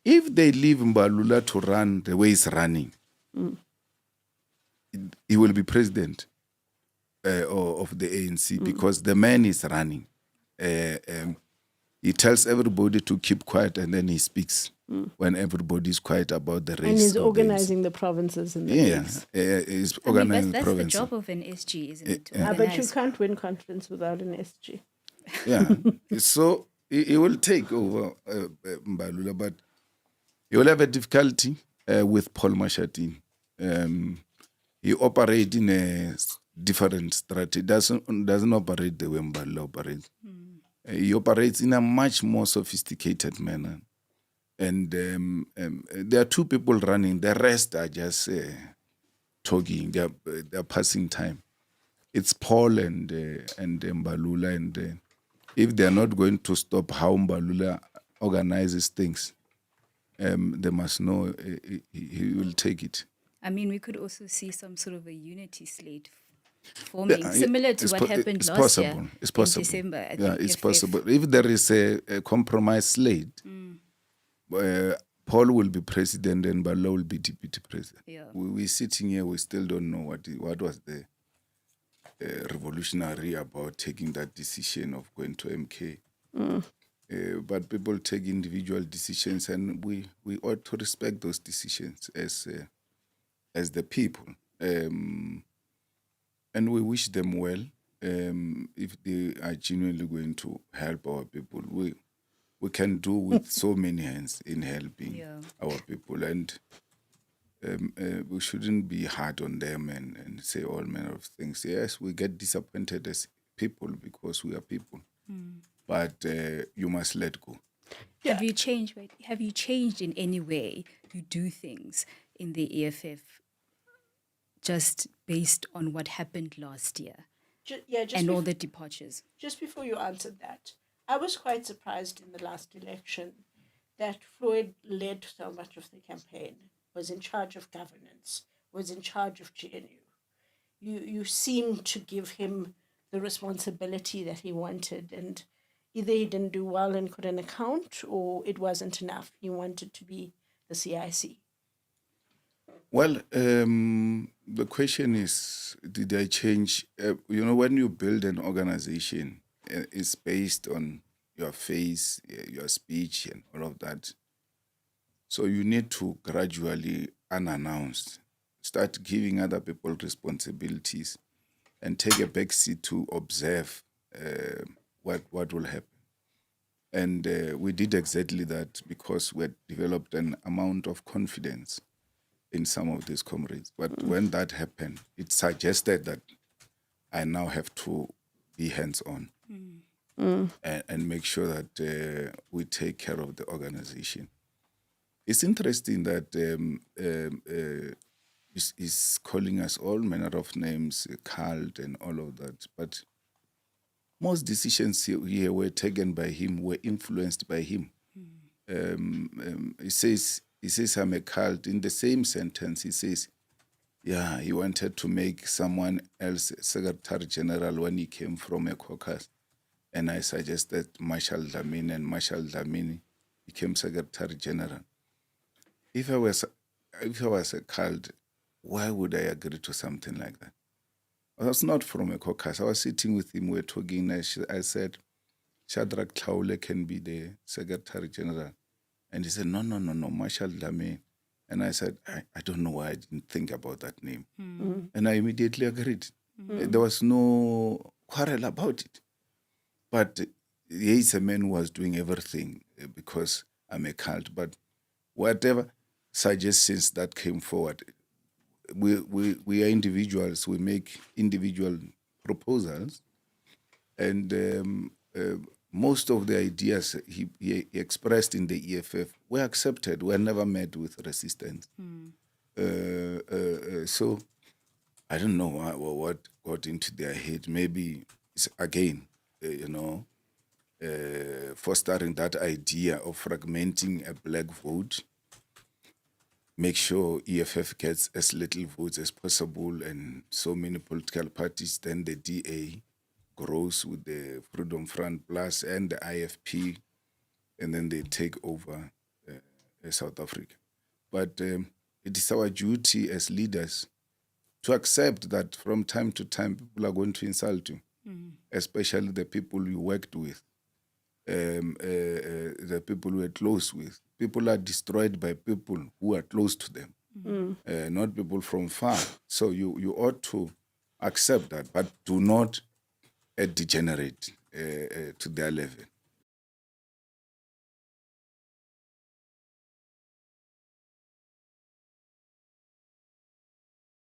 if they leave Mbalula to run the way he's running, he will be president of the ANC because the man is running. He tells everybody to keep quiet and then he speaks when everybody is quiet about the race. And he's organizing the provinces in the leagues. He's organizing that's the the provinces. job of an SG, isn't it? But you can't win confidence without an SG. Yeah. So he will take over Mbalula, but he will have a difficulty with Paul Mashatini. He operates in a different strategy. Doesn't operate the way Mbalula operates. He operates in a much more sophisticated manner. And there are two people running. The rest are just talking. They're passing time. It's Paul and Mbalula. And if they're not going to stop how Mbalula organizes things, they must know he will take it. I mean, we could also see some sort of a unity slate forming, similar to what happened last year It's possible. in December. I Yeah, think it's possible. If there is a compromise slate, Paul will be president and Mbalula will be deputy president. Yeah. We're sitting here, we still don't know what was the revolutionary about taking that decision of going to MK. But people take individual decisions, and we ought to respect those decisions as the people. And we wish them well. If they are genuinely going to help our people, we can do with so many hands in helping our people. And we shouldn't be hard on them and say all manner of things. Yes, we get disappointed as people because we are people. But you must let go. Have you changed? Right? Have you changed in any way you do things in the EFF just based on what happened last year and all the departures? Just before you answered that, I was quite surprised in the last election that Floyd led so much of the campaign, was in charge of governance, was in charge of GNU. You seemed to give him the responsibility that he wanted, and either he didn't do well and couldn't account, or it wasn't enough. He wanted to be the CIC. Well, the question is, did I change? When you build an organization, it's based on your face, your speech, and all of that. So you need to gradually, unannounced, start giving other people responsibilities and take a back seat to observe what will happen. And we did exactly that because we had developed an amount of confidence in some of these comrades. But when that happened, it suggested that I now have to be hands-on and make sure that we take care of the organization. It's interesting that he's calling us all manner of names, cult and all of that. But most decisions here were taken by him, were influenced by him. He says I'm a cult. In the same sentence, he says, he wanted to make someone else Secretary General when he came from a caucus. And I suggested Marshal Dlamini, and Marshal Dlamini became Secretary General. If I was a cult, why would I agree to something like that? I was not from a caucus. I was sitting with him, we were talking. I said, Shadrach Tlaule can be the Secretary General. And he said, no, Marshal Dlamini. And I said, I don't know why I didn't think about that name. And I immediately agreed. There was no quarrel about it. But he's a man who was doing everything because I'm a cult. But whatever suggestions that came forward, we are individuals. We make individual proposals. And most of the ideas he expressed in the EFF were accepted, were never met with resistance. So I don't know what got into their head. Maybe it's, again, fostering that idea of fragmenting a black vote, make sure EFF gets as little votes as possible and so many political parties, then the DA grows with the Freedom Front Plus and the IFP, and then they take over South Africa. But it is our duty as leaders to accept that from time to time people are going to insult you, especially the people you worked with, the people you are close with. People are destroyed by people who are close to them, not people from far. So you ought to accept that, but do not degenerate to their level.